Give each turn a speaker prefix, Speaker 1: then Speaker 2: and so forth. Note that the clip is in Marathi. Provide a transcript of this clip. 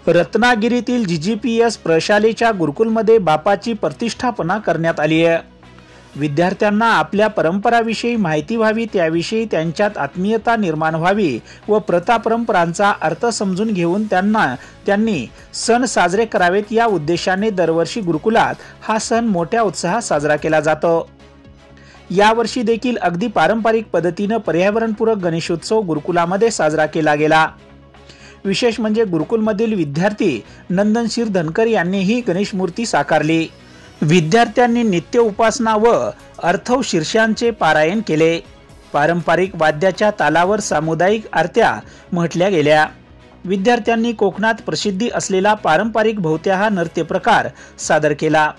Speaker 1: रत्नागिरीतील जीजीपीएस प्रशालेच्या गुरुकुलमध्ये बापाची प्रतिष्ठापना करण्यात आली आहे। विद्यार्थ्यांना आपल्या परंपराविषयी माहिती व्हावी, त्याविषयी त्यांच्यात आत्मीयता निर्माण व्हावी व प्रथा परंपरांचा अर्थ समजून घेऊन त्यांनी सण साजरे करावेत या उद्देशाने दरवर्षी गुरुकुलात हा सण मोठ्या उत्साहात साजरा केला जातो। यावर्षी देखील अगदी पारंपरिक पद्धतीने पर्यावरणपूरक गणेशोत्सव गुरुकुलामध्ये साजरा केला गेला। विशेष म्हणजे गुरुकुलमधील विद्यार्थी नंदनशीर धनकर यांनी ही गणेश मूर्ती साकारली। विद्यार्थ्यांनी नित्य उपासना व अर्थव शीर्षांचे पारायण केले। पारंपरिक वाद्याच्या तालावर सामुदायिक आरत्या म्हटल्या गेल्या। विद्यार्थ्यांनी कोकणात प्रसिद्धी असलेला पारंपरिक भोवत्या हा नृत्य प्रकार सादर केला।